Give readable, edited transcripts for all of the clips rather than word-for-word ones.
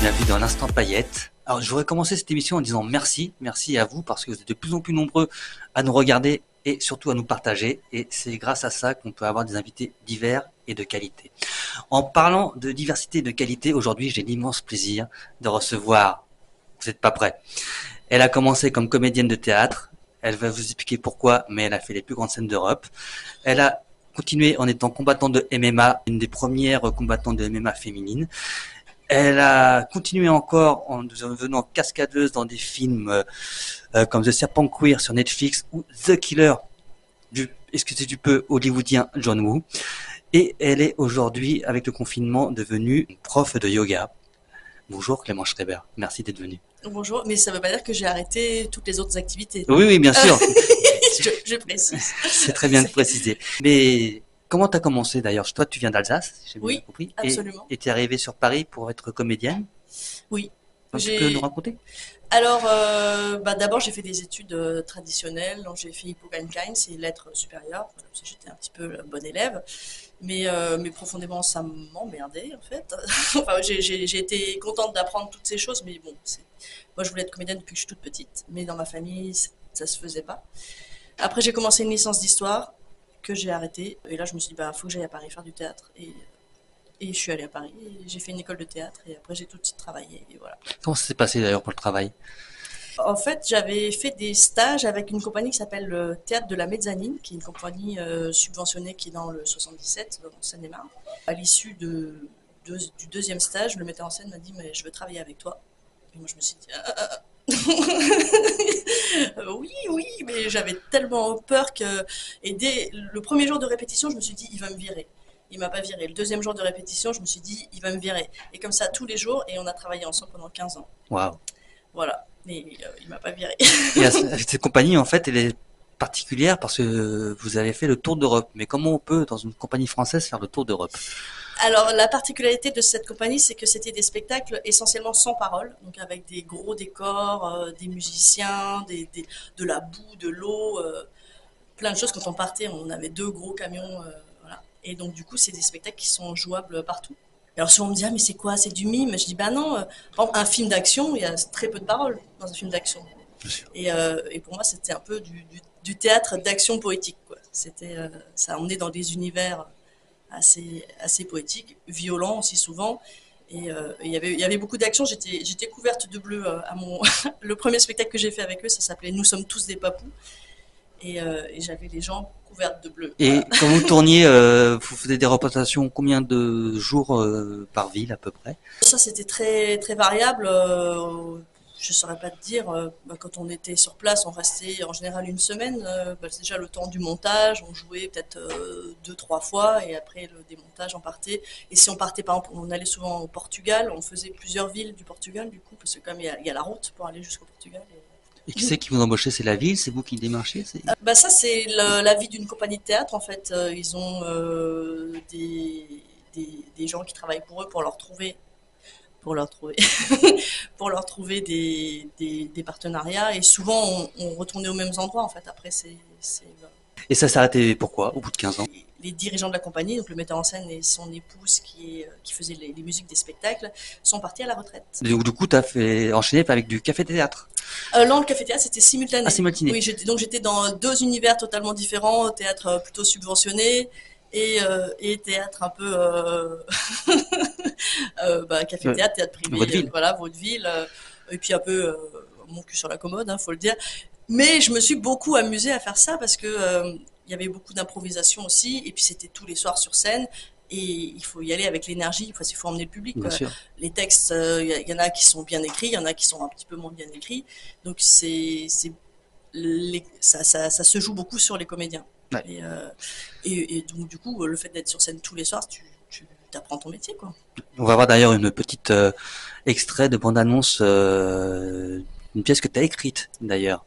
bienvenue dans l'Instant Paillettes. Alors, je voudrais commencer cette émission en disant merci à vous parce que vous êtes de plus en plus nombreux à nous regarder et surtout à nous partager. Et c'est grâce à ça qu'on peut avoir des invités divers et de qualité. En parlant de diversité et de qualité, aujourd'hui, j'ai l'immense plaisir de recevoir, vous n'êtes pas prêts, elle a commencé comme comédienne de théâtre, elle va vous expliquer pourquoi, mais elle a fait les plus grandes scènes d'Europe. Elle a continué en étant combattante de MMA, une des premières combattantes de MMA féminines. Elle a continué encore en devenant cascadeuse dans des films comme The Serpent Queer sur Netflix ou The Killer du, excusez du peu, hollywoodien John Woo. Et elle est aujourd'hui, avec le confinement, devenue prof de yoga. Bonjour Clément Schreiber, merci d'être venue. Bonjour, mais ça ne veut pas dire que j'ai arrêté toutes les autres activités. Oui, bien sûr. je précise. C'est très bien de préciser. Mais comment tu as commencé d'ailleurs? Toi, tu viens d'Alsace, si j'ai bien compris. Absolument. Et tu es arrivée sur Paris pour être comédienne? Oui. Tu peux nous raconter? Alors, d'abord, j'ai fait des études traditionnelles. Donc, j'ai fait Hippocampine, c'est lettres supérieures. J'étais un petit peu bonne élève. Mais profondément, ça m'emmerdait, en fait. Enfin, j'ai été contente d'apprendre toutes ces choses, mais bon, moi, je voulais être comédienne depuis que je suis toute petite. Mais dans ma famille, ça se faisait pas. Après, j'ai commencé une licence d'histoire que j'ai arrêtée. Et là, je me suis dit, faut que j'aille à Paris faire du théâtre. Et je suis allée à Paris, j'ai fait une école de théâtre et après j'ai tout de suite travaillé et voilà. Comment ça s'est passé d'ailleurs pour le travail? En fait, j'avais fait des stages avec une compagnie qui s'appelle le Théâtre de la Mezzanine, qui est une compagnie subventionnée qui est dans le 77, dans Seine-et-Marne. À l'issue du deuxième stage, le metteur en scène m'a dit « mais je veux travailler avec toi ». Et moi je me suis dit oui, mais j'avais tellement peur que... Et dès le premier jour de répétition, je me suis dit « il va me virer ». Il m'a pas viré. Le deuxième jour de répétition, je me suis dit, il va me virer. Et comme ça, tous les jours, et on a travaillé ensemble pendant 15 ans. Waouh. Voilà. Mais il m'a pas viré. Et cette compagnie, en fait, elle est particulière parce que vous avez fait le tour d'Europe. Mais comment on peut, dans une compagnie française, faire le tour d'Europe? Alors, la particularité de cette compagnie, c'est que c'était des spectacles essentiellement sans parole, donc avec des gros décors, des musiciens, de la boue, de l'eau, plein de choses. Quand on partait, on avait 2 gros camions. Et donc, du coup, c'est des spectacles qui sont jouables partout. Alors, souvent, on me dit, mais c'est quoi? C'est du mime? Je dis, non. Par exemple, un film d'action, il y a très peu de paroles dans un film d'action. Et pour moi, c'était un peu du théâtre d'action poétique, quoi. Ça emmenait dans des univers assez poétiques, violents aussi souvent. Et il y avait beaucoup d'action. J'étais couverte de bleu à le premier spectacle que j'ai fait avec eux, ça s'appelait Nous sommes tous des papous. Et j'avais les jambes couvertes de bleu. Et quand vous tourniez, vous faisiez des représentations combien de jours par ville à peu près? Ça, c'était très, très variable. Je ne saurais pas te dire. Quand on était sur place, on restait en général une semaine. C'est déjà le temps du montage. On jouait peut-être 2-3 fois et après le démontage, on partait. Et si on partait, par exemple, on allait souvent au Portugal. On faisait plusieurs villes du Portugal, du coup, parce que comme il y a la route pour aller jusqu'au Portugal. Et qui c'est qui vous embauchez? C'est la ville? C'est vous qui démarchez? Ça, c'est la vie d'une compagnie de théâtre. En fait, ils ont des gens qui travaillent pour eux pour leur trouver pour leur trouver des partenariats. Et souvent, on retournait aux mêmes endroits. En fait, après, Et ça s'est arrêté pourquoi, au bout de 15 ans? Les dirigeants de la compagnie, donc le metteur en scène et son épouse qui faisait les musiques des spectacles, sont partis à la retraite. Du coup, tu as enchaîné avec du café-théâtre? Non, le café-théâtre, c'était simultané. Ah, simultané. Oui, j'étais dans 2 univers totalement différents, théâtre plutôt subventionné et théâtre un peu café-théâtre, théâtre privé, vaudeville. Voilà, vaudeville, et puis un peu mon cul sur la commode, faut le dire. Mais je me suis beaucoup amusée à faire ça parce que il y avait beaucoup d'improvisation aussi, et puis c'était tous les soirs sur scène. Et il faut y aller avec l'énergie, il faut emmener le public. Bien sûr. Les textes, il y en a qui sont bien écrits, il y en a qui sont un petit peu moins bien écrits. Donc ça se joue beaucoup sur les comédiens. Ouais. Et donc du coup, le fait d'être sur scène tous les soirs, tu apprends ton métier, quoi. On va voir d'ailleurs une petite extrait de bande-annonce, une pièce que tu as écrite d'ailleurs.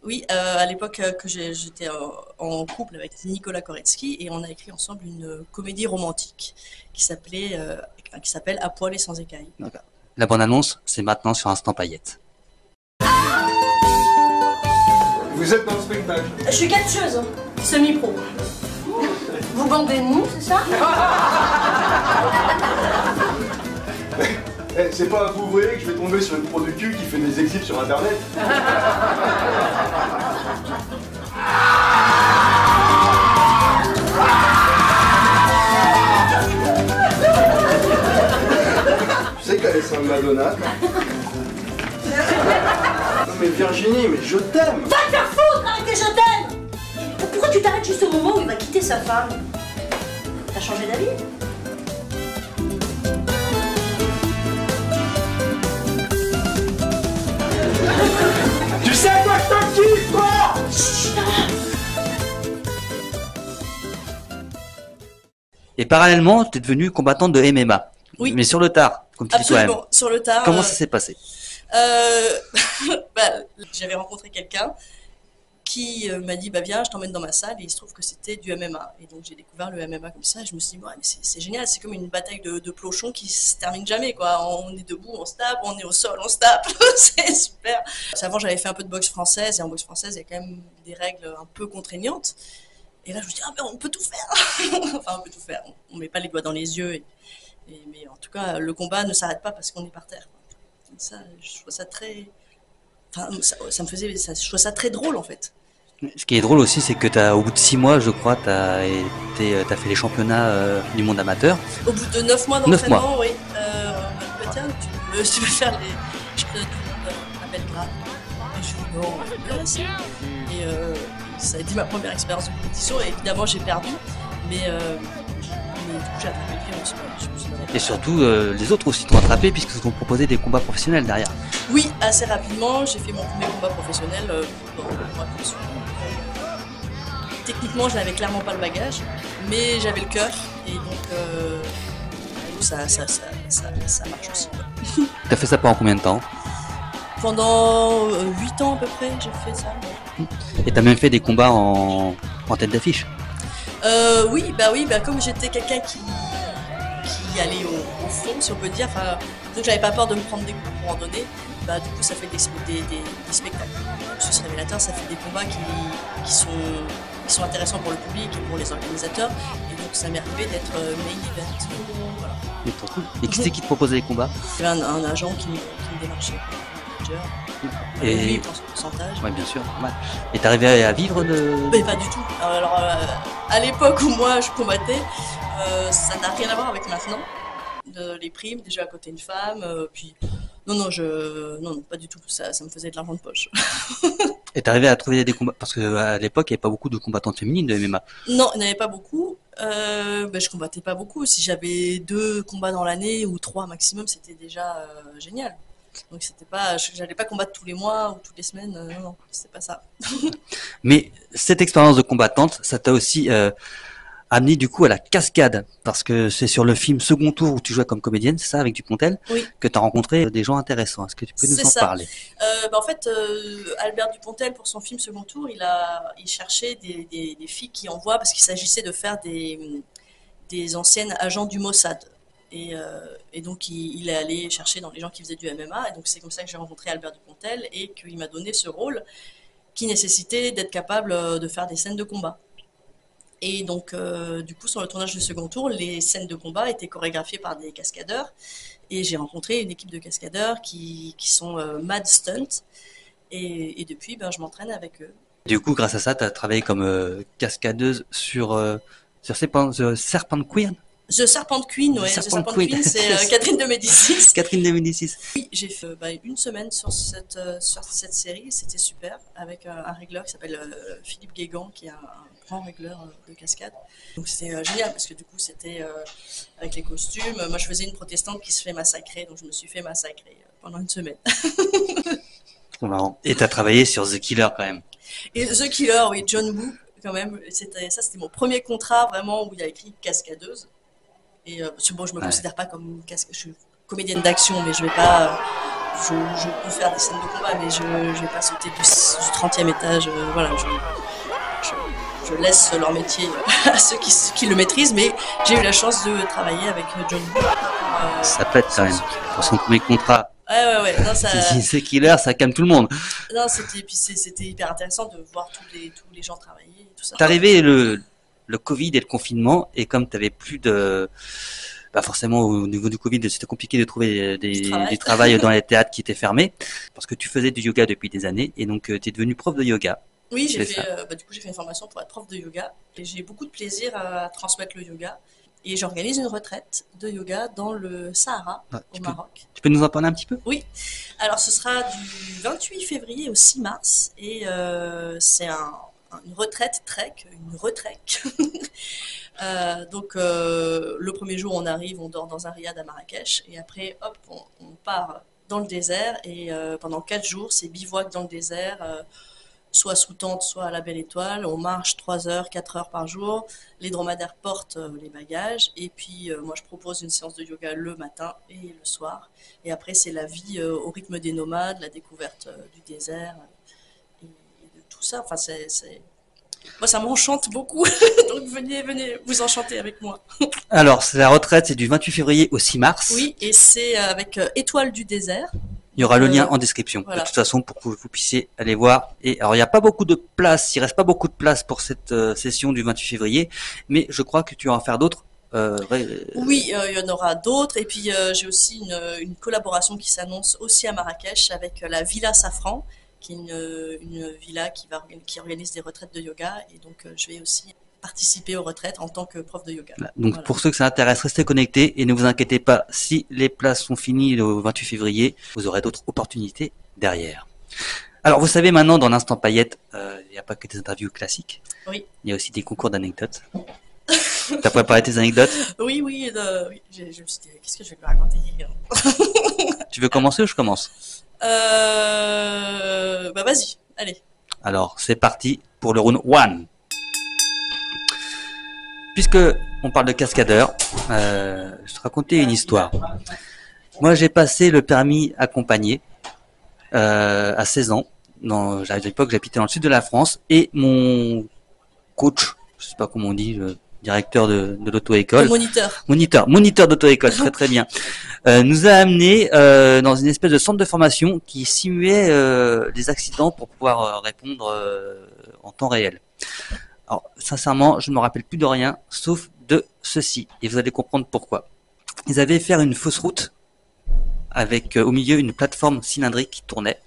Oui, à l'époque que j'étais en couple avec Nicolas Koretsky et on a écrit ensemble une comédie romantique qui s'appelle À poil et sans écailles. D'accord. La bande-annonce, c'est maintenant sur Instant Paillettes. Vous êtes dans le spectacle? Je suis catcheuse, semi-pro. Vous bandez de nous, c'est ça? Eh, c'est pas à Vouvray que je vais tomber sur une pro du cul qui fait des exhibs sur internet. Tu sais qu'Alessandra Madonna. Non mais Virginie, mais je t'aime. Va te faire foutre avec tes je t'aime. Pourquoi tu t'arrêtes juste au moment où il va quitter sa femme? T'as changé d'avis? Tu sais quoi que t'en kiffes, toi? Et parallèlement, tu es devenu combattante de MMA. Oui. Mais sur le tard, comme tu dis toi-même. Absolument, sur le tard. Comment ça s'est passé? Bah, j'avais rencontré quelqu'un qui m'a dit bah viens, je t'emmène dans ma salle, et il se trouve que c'était du MMA, et donc j'ai découvert le MMA comme ça, et je me suis dit ouais, mais c'est génial, c'est comme une bataille de clochons qui se termine jamais quoi. On est debout, on se tape, on est au sol, on se tape. C'est super. Avant j'avais fait un peu de boxe française, et en boxe française il y a quand même des règles un peu contraignantes, et là je me suis dit ah ben on peut tout faire. Enfin on peut tout faire, on met pas les doigts dans les yeux, mais en tout cas le combat ne s'arrête pas parce qu'on est par terre. Ça, je trouve ça très, enfin, ça me faisait, je trouve ça très drôle en fait. Ce qui est drôle aussi, c'est que au bout de 6 mois, je crois, t'as fait les championnats du monde amateur. Au bout de 9 mois d'entraînement, oui. Bah, tiens, tu veux faire les championnats du monde à Belgrade. Et je dis non, là, si. Et ça a été ma première expérience de compétition, et évidemment j'ai perdu, mais du coup j'ai attrapé le virus. Et surtout, les autres aussi t'ont attrapé puisqu'ils t'ont proposé des combats professionnels derrière. Oui, assez rapidement, j'ai fait mon premier combat professionnel dans ma fonction. Techniquement, je n'avais clairement pas le bagage, mais j'avais le cœur, et donc ça marche aussi. T'as fait ça pendant combien de temps? Pendant 8 ans à peu près, j'ai fait ça. Et t'as même fait des combats en tête d'affiche? Oui, comme j'étais quelqu'un qui allait au fond, si on peut dire, enfin, donc j'avais pas peur de me prendre des coups pour en donner, bah du coup ça fait des spectacles. C'est révélateur, ça fait des combats qui sont intéressants pour le public et pour les organisateurs, et donc ça m'est arrivé d'être main event. Voilà. Et trop cool. Et qui c'est qui te proposait les combats? Il y avait un agent qui me démarchait, un manager. Et lui, il prend son pourcentage. Ouais, bien sûr. Ouais. Et t'arrivais à vivre de... Mais pas du tout. Alors à l'époque où moi je combattais, ça n'a rien à voir avec maintenant. Les primes, déjà à côté une femme, puis non, pas du tout. Ça me faisait de l'argent de poche. Et t'arrivais à trouver des combats, parce qu'à l'époque, il n'y avait pas beaucoup de combattantes féminines de MMA. Non, il n'y en avait pas beaucoup. Je combattais pas beaucoup. Si j'avais 2 combats dans l'année ou 3 maximum, c'était déjà génial. Donc c'était pas, j'allais pas combattre tous les mois ou toutes les semaines. Non, c'était pas ça. Mais cette expérience de combattante, ça t'a aussi amené du coup à la cascade, parce que c'est sur le film Second Tour où tu jouais comme comédienne, c'est ça, avec Dupontel, Oui. que tu as rencontré des gens intéressants. Est-ce que tu peux nous en parler? En fait, Albert Dupontel, pour son film Second Tour, il cherchait des filles qui envoient, parce qu'il s'agissait de faire des anciennes agents du Mossad. Et donc il est allé chercher dans les gens qui faisaient du MMA, et donc c'est comme ça que j'ai rencontré Albert Dupontel, et qu'il m'a donné ce rôle qui nécessitait d'être capable de faire des scènes de combat. Et donc du coup sur le tournage du Second Tour, les scènes de combat étaient chorégraphiées par des cascadeurs, et j'ai rencontré une équipe de cascadeurs qui sont Mad Stunt, et depuis je m'entraîne avec eux. Du coup grâce à ça tu as travaillé comme cascadeuse sur Serpent Queen. The Serpent Queen, ouais. The Serpent Queen, c'est Catherine de Médicis. Catherine de Médicis. Oui, j'ai fait une semaine sur cette série, c'était super, avec un régleur qui s'appelle Philippe Guégan, qui est un grand régleur de cascade. Donc c'était génial, parce que du coup c'était avec les costumes. Moi je faisais une protestante qui se fait massacrer, donc je me suis fait massacrer pendant une semaine. Trop marrant. Et t'as travaillé sur The Killer quand même. Et The Killer, oui, John Woo, quand même. C'était mon premier contrat vraiment où il y a écrit cascadeuse. Et bon, je me considère pas comme je suis comédienne d'action, mais je vais pas. Je peux faire des scènes de combat, mais je vais pas sauter du 30e étage. Voilà, je laisse leur métier à ceux qui le maîtrisent, mais j'ai eu la chance de travailler avec John Woo. Ça pète quand même. Pour son premier contrat. Ouais. Non, ça... C'est Killer, ça calme tout le monde. Non, c'était hyper intéressant de voir tous les gens travailler et tout ça. T'es arrivé le Covid et le confinement, et comme tu n'avais plus Bah forcément, au niveau du Covid, c'était compliqué de trouver travail. du travail dans les théâtres qui étaient fermés, parce que tu faisais du yoga depuis des années, et donc tu es devenu prof de yoga. Oui, C'est ça. du coup, j'ai fait une formation pour être prof de yoga et j'ai beaucoup de plaisir à transmettre le yoga. Et j'organise une retraite de yoga dans le Sahara, Ah, au Maroc. tu peux nous en parler un petit peu? Oui, alors ce sera du 28 février au 6 mars et c'est une retraite trek, une retrek. Le premier jour, on arrive, on dort dans un riad à Marrakech et après, hop, on part dans le désert et pendant 4 jours, c'est bivouac dans le désert. Soit sous tente, soit à la belle étoile. On marche 3 heures, 4 heures par jour. Les dromadaires portent les bagages. Et puis, moi, je propose une séance de yoga le matin et le soir. Et après, c'est la vie au rythme des nomades, la découverte du désert et de tout ça. Enfin, moi, ça m'enchante beaucoup. Donc, venez vous enchanter avec moi. Alors, la retraite, c'est du 28 février au 6 mars. Oui, et c'est avec Étoile du désert. Il y aura le lien en description, voilà. de toute façon, pour que vous puissiez aller voir. Et alors, il n'y a pas beaucoup de place, il reste pas beaucoup de place pour cette session du 28 février, mais je crois que tu vas en faire d'autres. Oui, il y en aura d'autres. Et puis, j'ai aussi une collaboration qui s'annonce aussi à Marrakech avec la Villa Safran, qui est une villa qui organise des retraites de yoga. Et donc, je vais aussi participer aux retraites en tant que prof de yoga. Donc voilà. Pour ceux que ça intéresse, restez connectés et ne vous inquiétez pas, si les places sont finies le 28 février, vous aurez d'autres opportunités derrière. Alors vous savez maintenant, dans l'Instant Paillette, il n'y a pas que des interviews classiques, oui. Il y a aussi des concours d'anecdotes. T'as préparé tes anecdotes? Oui, oui, je me suis dit, qu'est-ce que je vais te raconter? Tu veux commencer ou je commence? Bah vas-y, allez. Alors c'est parti pour le round 1. Puisque on parle de cascadeur, je te racontais une histoire. Moi, j'ai passé le permis accompagné à 16 ans. À l'époque, j'habitais dans le sud de la France et mon coach, je sais pas comment on dit, le directeur de l'auto-école, moniteur d'auto-école, très très bien, nous a amené dans une espèce de centre de formation qui simulait des accidents pour pouvoir répondre en temps réel. Alors, sincèrement, je ne me rappelle plus de rien, sauf de ceci. Et vous allez comprendre pourquoi. Ils avaient fait une fausse route avec au milieu une plateforme cylindrique qui tournait.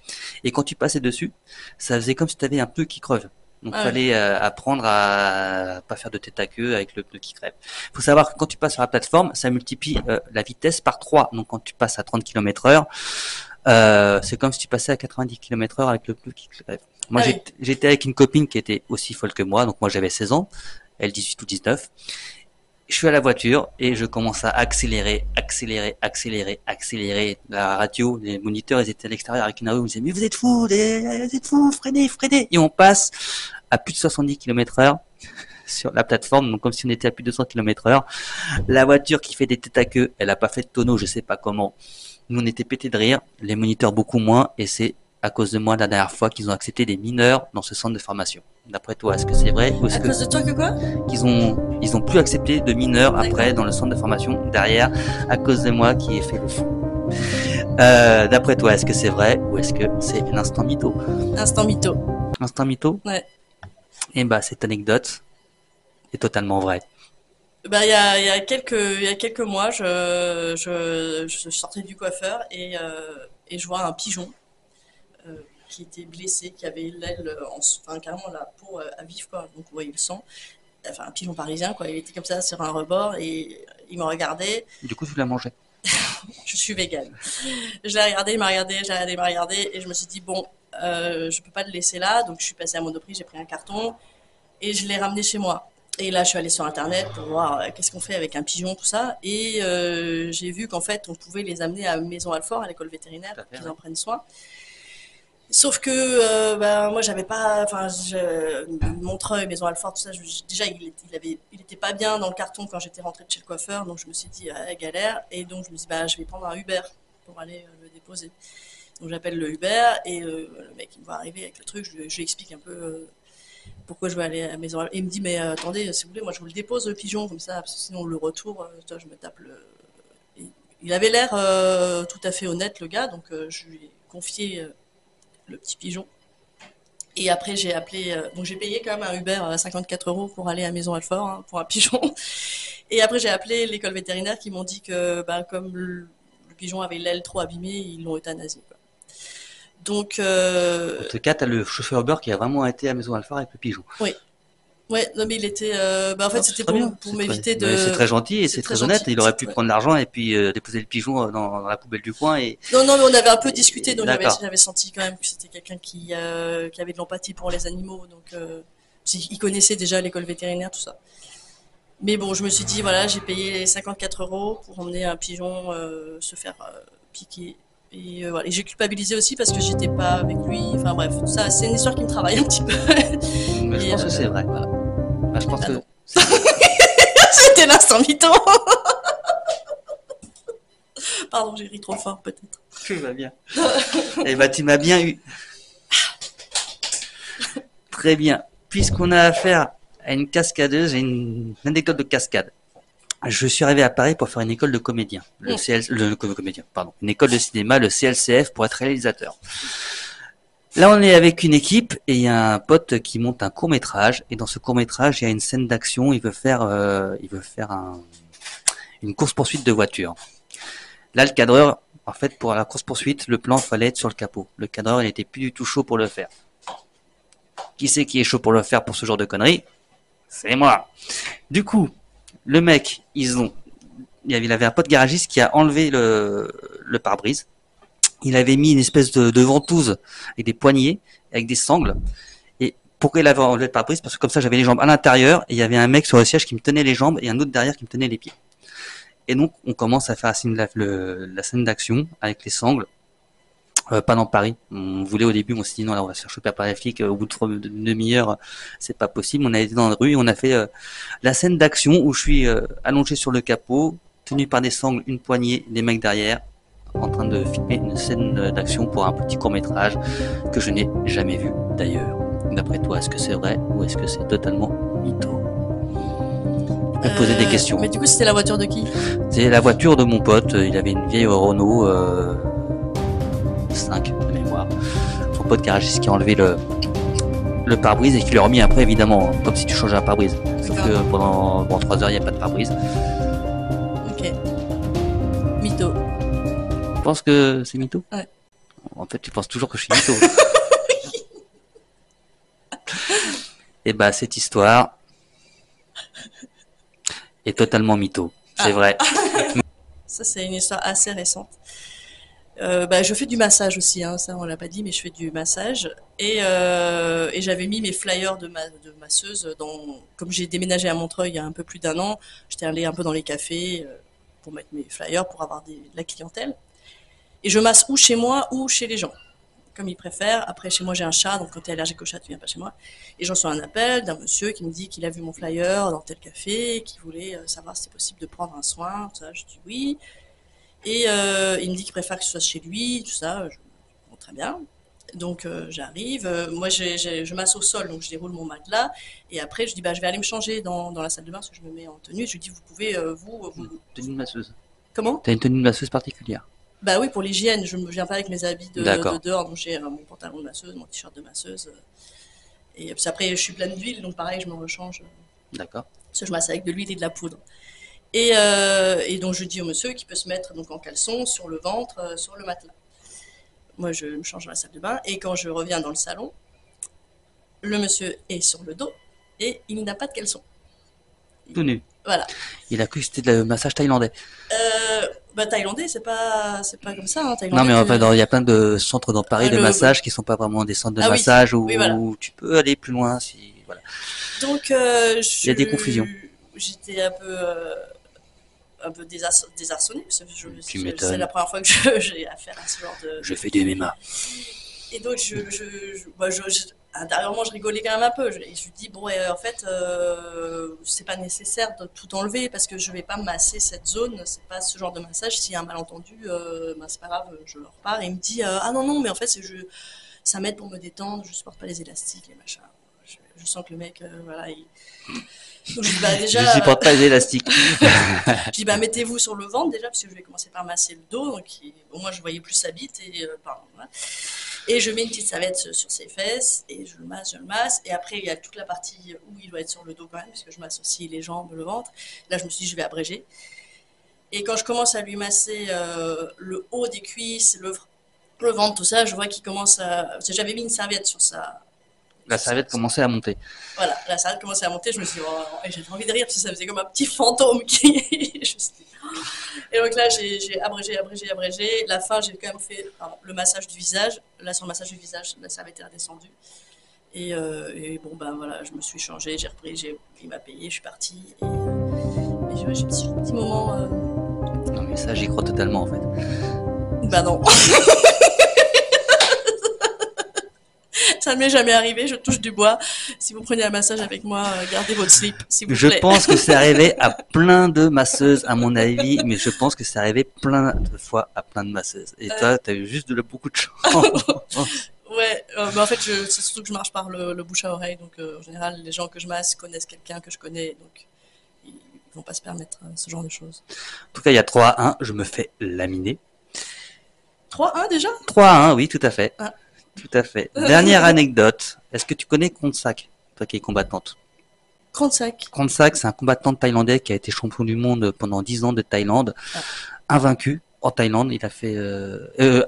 Et quand tu passais dessus, ça faisait comme si tu avais un pneu qui creve. Donc, il fallait apprendre à pas faire de tête à queue avec le pneu qui crève. Il faut savoir que quand tu passes sur la plateforme, ça multiplie la vitesse par 3. Donc, quand tu passes à 30 km/h, c'est comme si tu passais à 90 km/h avec le pneu qui crève. Moi, j'étais avec une copine qui était aussi folle que moi. Donc, moi, j'avais 16 ans. Elle 18 ou 19. Je suis à la voiture et je commence à accélérer. La radio, les moniteurs, ils étaient à l'extérieur avec une radio. Ils me disaient, mais vous êtes fous, freinez. Et on passe à plus de 70 km/h sur la plateforme. Donc, comme si on était à plus de 200 km/h. La voiture qui fait des têtes à queue, elle a pas fait de tonneau, je sais pas comment. Nous, on était pétés de rire. Les moniteurs beaucoup moins. Et c'est à cause de moi la dernière fois qu'ils ont accepté des mineurs dans ce centre de formation. D'après toi, est-ce que c'est vrai ou à cause de toi que quoi? Ils ont plus accepté de mineurs après dans le centre de formation derrière à cause de moi qui ai fait le fou. D'après toi, est-ce que c'est vrai ou est-ce que c'est l'instant mytho? Instant mytho. Instant mytho? Ouais. Et bah cette anecdote est totalement vraie. Bah il y a quelques mois, je sortais du coiffeur et je vois un pigeon qui était blessé, qui avait l'aile, enfin carrément la peau à vif quoi, donc vous voyez le sang. Enfin un pigeon parisien quoi, il était comme ça sur un rebord et il me regardait. Du coup tu l'as mangé? Je suis végane. Je l'ai regardé, il m'a regardé et je me suis dit bon, je peux pas le laisser là, donc je suis passée à Monoprix, j'ai pris un carton et je l'ai ramené chez moi. Et là, je suis allée sur Internet pour voir qu'est-ce qu'on fait avec un pigeon, tout ça. Et j'ai vu qu'en fait, on pouvait les amener à Maison Alfort, à l'école vétérinaire, pour qu'ils en prennent soin. Sauf que moi, j'avais pas, Montreuil, Maison Alfort, tout ça. Déjà, il était pas bien dans le carton quand j'étais rentrée de chez le coiffeur, donc je me suis dit galère. Et donc je me suis dit je vais prendre un Uber pour aller le déposer. Donc j'appelle le Uber et le mec il me voit arriver avec le truc, je lui explique un peu. Pourquoi je veux aller à la maison. Et il me dit, mais attendez, si vous voulez, moi je vous le dépose le pigeon, comme ça, parce que sinon le retour, je me tape le... Et il avait l'air tout à fait honnête, le gars, donc je lui ai confié le petit pigeon. Et après, j'ai appelé... donc j'ai payé quand même un Uber à 54 € pour aller à Maison Alfort, pour un pigeon. Et après, j'ai appelé l'école vétérinaire qui m'ont dit que, ben, comme le pigeon avait l'aile trop abîmée, ils l'ont euthanasié, quoi. Donc, En tout cas, t'as le chauffeur Uber qui a vraiment été à Maison Alpha avec le pigeon. oui. Ouais, non, mais il était, bah, en fait, Non, c'est c'était très bien, pour c'est m'éviter très, mais c'est de. très gentil et C'est c'est très très honnête. gentil, Il aurait c'est pu très- prendre l'argent et puis déposer le pigeon dans la poubelle du coin et Non, non, mais on avait un peu discuté, donc D'accord. j'avais senti quand même que c'était quelqu'un qui avait de l'empathie pour les animaux, donc il connaissait déjà l'école vétérinaire, tout ça. Mais bon, je me suis dit, voilà, j'ai payé 54 € pour emmener un pigeon se faire piquer. Et voilà. Et j'ai culpabilisé aussi parce que j'étais pas avec lui. Enfin bref, ça, c'est une histoire qui me travaille un petit peu. Mais je Et, pense que c'est vrai. voilà. Bah, je pense Bah que non. C'était l'instant mytho. Pardon, j'ai ri trop fort peut-être. tu vas bien. Eh ben, tu m'as bien eu. Très bien. Puisqu'on a affaire à une cascadeuse et une anecdote de cascade. Je suis arrivé à Paris pour faire une école de comédien. Une école de cinéma, le CLCF, pour être réalisateur. Là, on est avec une équipe et il y a un pote qui monte un court-métrage. Et dans ce court-métrage, il y a une scène d'action. Il veut faire une course-poursuite de voiture. Là, le cadreur, en fait, pour la course-poursuite, le plan fallait être sur le capot. Le cadreur, il était plus du tout chaud pour le faire. Qui c'est qui est chaud pour le faire pour ce genre de conneries? C'est moi. Du coup, le mec, il avait un pote garagiste qui a enlevé le pare-brise. Il avait mis une espèce de ventouse avec des poignées, avec des sangles. Et pourquoi il avait enlevé le pare-brise? Parce que comme ça, j'avais les jambes à l'intérieur et il y avait un mec sur le siège qui me tenait les jambes et un autre derrière qui me tenait les pieds. Et donc, on commence à faire la scène d'action avec les sangles. Pas dans Paris. On voulait au début, on s'est dit non, là, on va se faire choper par les flics. Au bout d'une demi-heure, c'est pas possible. On a été dans la rue et on a fait la scène d'action où je suis allongé sur le capot, tenu par des sangles, une poignée, des mecs derrière, en train de filmer une scène d'action pour un petit court-métrage que je n'ai jamais vu d'ailleurs. D'après toi, est-ce que c'est vrai ou est-ce que c'est totalement mytho? Tu peux poser des questions. Mais du coup, c'était la voiture de qui? C'est la voiture de mon pote. Il avait une vieille Renault 5 de mémoire. Son pote garagiste qui a enlevé le pare-brise et qui l'a remis après, évidemment, comme si tu changeais un pare-brise. Sauf que pendant 3 heures, il n'y a pas de pare-brise. Ok. Mytho. Tu penses que c'est mytho? Ouais. En fait, tu penses toujours que je suis mytho. Et bah, cette histoire est totalement mytho. C'est vrai. Ça, c'est une histoire assez récente. Bah, je fais du massage aussi, hein, ça on l'a pas dit, mais je fais du massage. Et j'avais mis mes flyers de masseuse comme j'ai déménagé à Montreuil il y a un peu plus d'1 an, j'étais allée un peu dans les cafés pour mettre mes flyers pour avoir de la clientèle. Et je masse ou chez moi ou chez les gens, comme ils préfèrent. Après, chez moi j'ai un chat, donc quand t'es allergique au chat, tu viens pas chez moi. Et j'en reçois un appel d'un monsieur qui me dit qu'il a vu mon flyer dans tel café, qui voulait savoir si c'est possible de prendre un soin, tout ça. Je dis oui. Et il me dit qu'il préfère que ce soit chez lui, tout ça. Bon, très bien. Donc j'arrive. Moi, je masse au sol, donc je déroule mon matelas. Et après, je dis bah je vais aller me changer dans la salle de bain parce que je me mets en tenue. Je lui dis vous pouvez vous. Tenue de masseuse. Comment? T'as une tenue de masseuse particulière? Bah oui, pour l'hygiène. Je ne viens pas avec mes habits de dehors, donc j'ai mon pantalon de masseuse, mon t-shirt de masseuse. Et puis après, je suis pleine d'huile, donc pareil, je me rechange. D'accord. Parce que je masse avec de l'huile et de la poudre. Et donc je dis au monsieur qu'il peut se mettre donc en caleçon sur le ventre, sur le matelas. Moi je me change dans la salle de bain et quand je reviens dans le salon, le monsieur est sur le dos et il n'a pas de caleçon. Tout nu. Voilà. Il a cru que c'était le massage thaïlandais. Bah thaïlandais c'est pas comme ça. Hein, thaïlandais, non mais en fait il y a plein de centres dans Paris de massage qui sont pas vraiment des centres de massage où voilà. Tu peux aller plus loin si voilà. Donc il y a des confusions. J'étais un peu désarçonné parce que c'est la première fois que j'ai affaire à ce genre de. Je fais du MMA. Et donc intérieurement je rigolais quand même un peu. Et je lui dis bon en fait c'est pas nécessaire de tout enlever parce que je vais pas masser cette zone. C'est pas ce genre de massage. S'il y a un malentendu, c'est pas grave, je le repars. Et il me dit ah non mais en fait ça m'aide pour me détendre. Je supporte pas les élastiques les machins. Je sens que le mec voilà Donc, je dis, bah, déjà, je supporte pas les élastiques. je dis bah mettez-vous sur le ventre déjà parce que je vais commencer par masser le dos donc au moins je voyais plus sa bite et pardon, voilà. Et je mets une petite serviette sur ses fesses et je le masse. Et après, il y a toute la partie où il doit être sur le dos quand même, parce que je masse aussi les jambes, le ventre. Là, je me suis dit, je vais abréger. Et quand je commence à lui masser le haut des cuisses, le ventre, tout ça, je vois qu'il commence à... Parce que j'avais mis une serviette sur sa... La serviette commençait à monter. Voilà, la serviette commençait à monter. Je me suis dit, oh, et j'avais envie de rire parce que ça faisait comme un petit fantôme qui... je me suis dit, oh. Et donc là, j'ai abrégé. La fin, j'ai quand même fait le massage du visage. Là, sur le massage du visage, la serviette est redescendue. Et bon, ben voilà, je me suis changée, j'ai repris, il m'a payé, je suis partie. Et j'ai un petit moment... Non, mais ça, j'y crois totalement, en fait. Bah non. Ça ne m'est jamais arrivé, je touche du bois. Si vous prenez un massage avec moi, gardez votre slip, s'il vous plaît. Je pense que c'est arrivé à plein de masseuses, à mon avis, mais je pense que c'est arrivé plein de fois à plein de masseuses. Et toi, t'as eu juste beaucoup de chance. Ouais, en fait, c'est surtout que je marche par le bouche à oreille, donc en général, les gens que je masse connaissent quelqu'un que je connais, donc ils vont pas se permettre ce genre de choses. En tout cas, il y a 3-1, je me fais laminer. 3-1 déjà? 3-1, oui, tout à fait. Ah. Tout à fait. Dernière anecdote. Est-ce que tu connais Kronsak, toi qui es combattante? Kronsak. Kronsak, c'est un combattant thaïlandais qui a été champion du monde pendant 10 ans de Thaïlande, invaincu en Thaïlande, il a fait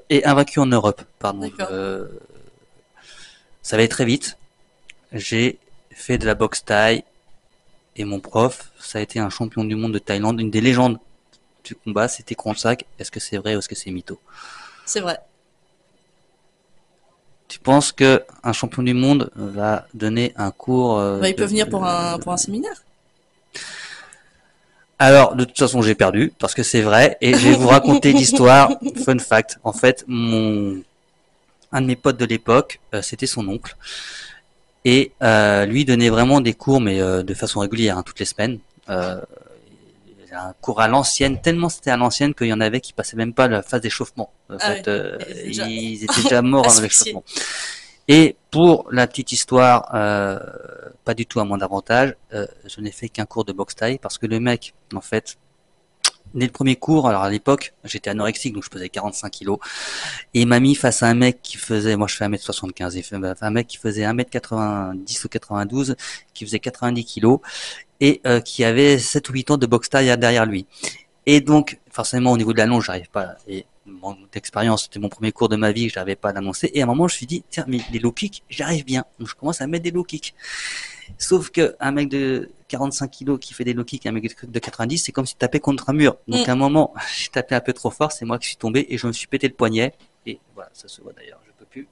et invaincu en Europe, pardon. Ça va aller très vite. J'ai fait de la boxe thaï et mon prof, ça a été un champion du monde de Thaïlande, une des légendes du combat, c'était Kronsak. Est-ce que c'est vrai ou est-ce que c'est mytho? C'est vrai. Tu penses que un champion du monde va donner un cours Il peut venir pour un séminaire. Alors, de toute façon, j'ai perdu parce que c'est vrai et je vais vous raconter l'histoire. Fun fact. En fait, un de mes potes de l'époque, c'était son oncle et lui donnait vraiment des cours, mais de façon régulière, toutes les semaines. Un cours à l'ancienne, tellement c'était à l'ancienne qu'il y en avait qui passaient même pas la phase d'échauffement. En fait, ils étaient déjà morts dans l'échauffement. Et pour la petite histoire, pas du tout à mon avantage, je n'ai fait qu'un cours de boxe thaï parce que le mec, en fait, dès le premier cours, alors à l'époque, j'étais anorexique, donc je pesais 45 kilos, et il m'a mis face à un mec qui faisait, moi je fais 1m75, il fait un mec qui faisait 1m90 ou 92, qui faisait 90 kilos, et qui avait 7 ou 8 ans de boxe thaï derrière lui. Et donc, forcément, au niveau de la longe, j'arrive pas, et mon expérience, c'était mon premier cours de ma vie, je n'arrivais pas à l'annoncer, et à un moment, je me suis dit, tiens, mais les low kicks, j'arrive bien. Donc, je commence à mettre des low kicks. Sauf que un mec de 45 kilos qui fait des low kicks, un mec de 90, c'est comme si tu tapais contre un mur. Donc, à un moment, j'ai tapé un peu trop fort, c'est moi qui suis tombé, et je me suis pété le poignet, et voilà, ça se voit d'ailleurs.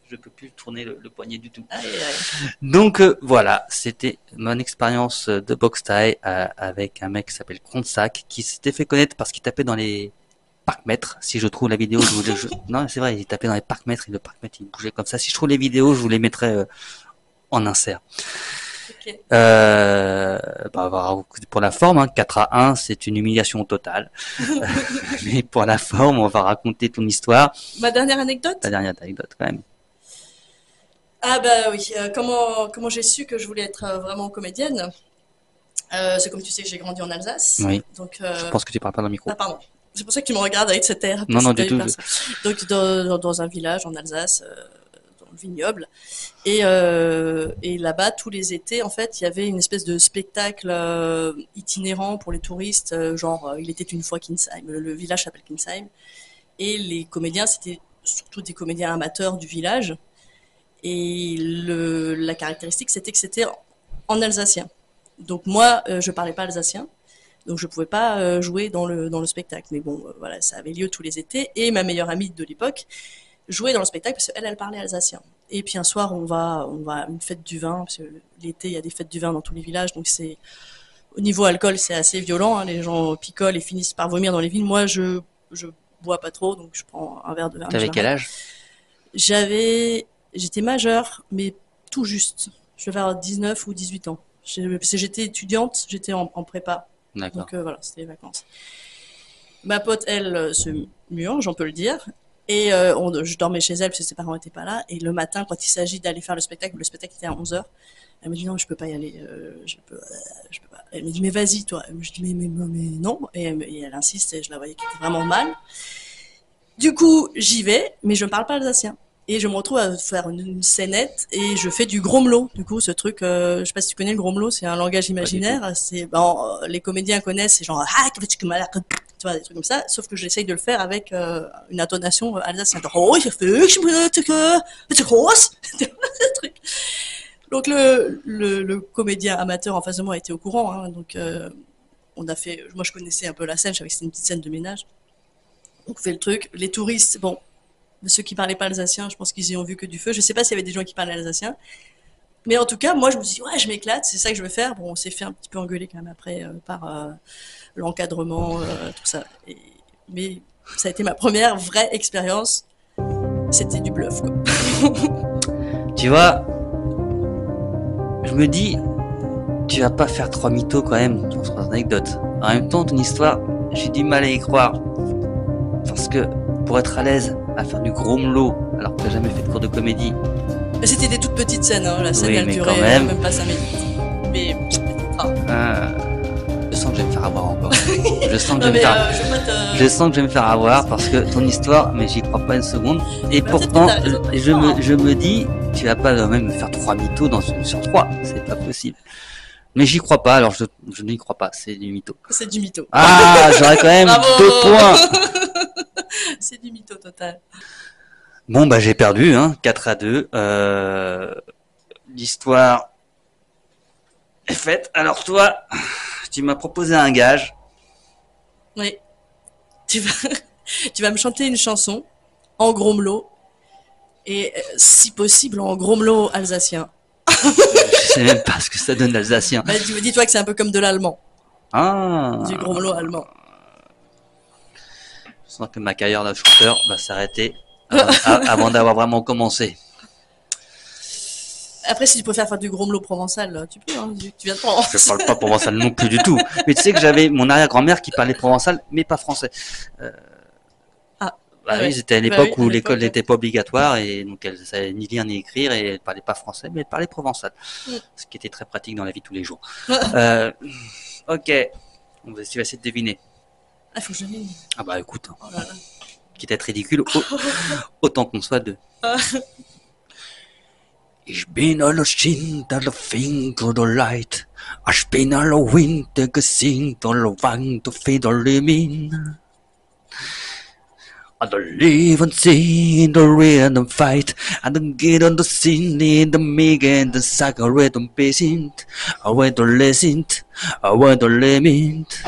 Je peux plus tourner le poignet du tout. Aïe, aïe. Donc voilà, c'était mon expérience de boxe thaï avec un mec qui s'appelle Kronsak, qui s'était fait connaître parce qu'il tapait dans les parcs-mètres. Si je trouve la vidéo, non, c'est vrai, il tapait dans les parcs-mètres et le parc-mètre il bougeait comme ça. Si je trouve les vidéos, je vous les mettrai en insert. Okay. Pour la forme, 4-1, c'est une humiliation totale. Mais pour la forme, on va raconter ton histoire. Ma dernière anecdote? Ta dernière anecdote, quand même. Ah bah oui, comment j'ai su que je voulais être vraiment comédienne? C'est comme tu sais que j'ai grandi en Alsace. Oui. Donc, je pense que tu parles pas dans le micro. Ah pardon. C'est pour ça que tu me regardes avec cet air. Non, du tout. Donc dans un village en Alsace, dans le vignoble. Et là-bas, tous les étés, en fait, il y avait une espèce de spectacle itinérant pour les touristes, genre il était une fois Kinsheim. Le village s'appelle Kinsheim. Et les comédiens, c'était surtout des comédiens amateurs du village. Et la caractéristique, c'était que c'était en alsacien. Donc moi, je parlais pas alsacien, donc je pouvais pas jouer dans le spectacle. Mais bon, voilà, ça avait lieu tous les étés. Et ma meilleure amie de l'époque jouait dans le spectacle parce qu'elle parlait alsacien. Et puis un soir, on va à une fête du vin, parce que l'été, il y a des fêtes du vin dans tous les villages, donc c'est au niveau alcool, c'est assez violent. Les gens picolent et finissent par vomir dans les villes. Moi, je bois pas trop, donc je prends un verre de vin. T'avais quel âge? J'étais majeure, mais tout juste. Je devais avoir 19 ou 18 ans. Parce que j'étais étudiante, j'étais en prépa. D'accord. Donc voilà, c'était les vacances. Ma pote, elle, se murge, on peut le dire. Et je dormais chez elle parce que ses parents n'étaient pas là. Et le matin, quand il s'agit d'aller faire le spectacle était à 11h. Elle me dit non, je peux pas y aller. Je peux pas. Elle me dit mais vas-y toi. Je dis mais non. Et elle insiste et je la voyais qui était vraiment mal. Du coup, j'y vais, mais je ne parle pas alsacien. Et je me retrouve à faire une scénette et je fais du gromelot. Du coup, ce truc, je sais pas si tu connais le gromelot, c'est un langage imaginaire. C'est, les comédiens connaissent, c'est genre, tu vois, des trucs comme ça. Sauf que j'essaye de le faire avec une intonation alsacienne. Donc le comédien amateur en face de moi était au courant, hein, donc moi je connaissais un peu la scène, je savais que c'était une petite scène de ménage. Donc on fait le truc. Les touristes, bon. Ceux qui parlaient pas alsacien, je pense qu'ils y ont vu que du feu. Je sais pas s'il y avait des gens qui parlaient alsacien. Mais en tout cas, moi, je me suis dit, ouais, je m'éclate, c'est ça que je veux faire. Bon, on s'est fait un petit peu engueuler quand même après par l'encadrement, tout ça. Mais ça a été ma première vraie expérience. C'était du bluff, quoi. Tu vois, je me dis, tu vas pas faire 3 mythos quand même dans cette anecdote. En même temps, ton histoire, j'ai du mal à y croire. Parce que pour être à l'aise à faire du gromelot alors que t'as jamais fait de cours de comédie. Mais c'était des toutes petites scènes, hein. La scène Oui, elle mais durait quand même. même pas 5 minutes. Mais Je sens que je vais me faire avoir encore. Je sens que non, je vais me mais, faire. je veux pas te... Je sens que je vais me faire avoir parce que ton histoire, mais j'y crois pas une seconde. Et Bah, pourtant, peut-être que t'as raison. je me dis, tu vas pas même me faire 3 mythos sur 3. C'est pas possible. Mais j'y crois pas, alors je n'y crois pas, c'est du mytho. C'est du mytho. Ah, j'aurais quand même Bravo. 2 points. C'est du mytho total. Bon, bah j'ai perdu, hein, 4-2. L'histoire est faite. Alors toi, tu m'as proposé un gage. Oui. Tu vas me chanter une chanson en gromelot et si possible en gromelot alsacien. Je sais même pas ce que ça donne l'alsacien. Bah, dis-toi que c'est un peu comme de l'allemand, Ah. du gromelot allemand. Je sens que ma carrière de chanteur va s'arrêter avant d'avoir vraiment commencé. Après, si tu préfères faire du gromelot provençal, tu peux, hein, tu viens de prendre. Je parle pas provençal non plus du tout. Mais tu sais que j'avais mon arrière-grand-mère qui parlait provençal, mais pas français. Bah ouais. oui, c'était à Bah l'époque oui, à où l'époque, l'école n'était pas obligatoire et donc elle savait ni lire ni écrire et elle parlait pas français, mais elle parlait provençal. Ce qui était très pratique dans la vie de tous les jours. Ok. Tu vas essayer de deviner. Ah, faut que je devine. Ah bah écoute, Oh là là. quitte à être ridicule, autant qu'on soit deux. Ich bin alle Kind, alle Finger, alle Light. Ich bin alle Winter gesingt, alle Wand, alle Federle min. I don't live and see in the random fight. I don't get on the scene in the mig and the sack. I read on patient. I went to listen. I went to limit.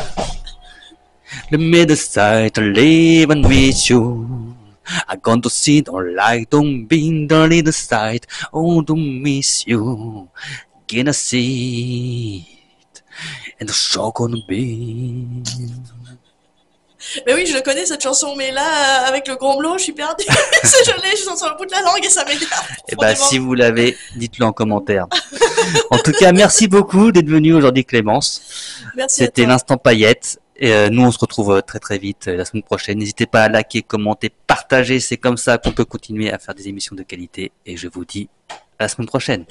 The middle side, I live and meet you. I gone to see the light, don't be the little side. Oh, to miss you. Gonna see it. And the shock gonna be. Mais oui, je le connais cette chanson, mais là, avec le gromelot, je suis perdue. Je suis sur le bout de la langue et ça m'énerve. Eh ben, si vous l'avez, dites-le en commentaire. En tout cas, merci beaucoup d'être venu aujourd'hui, Clémence. Merci à C'était toi. l'instant paillette. Et nous, on se retrouve très très vite la semaine prochaine. N'hésitez pas à liker, commenter, partager. C'est comme ça qu'on peut continuer à faire des émissions de qualité. Et je vous dis à la semaine prochaine.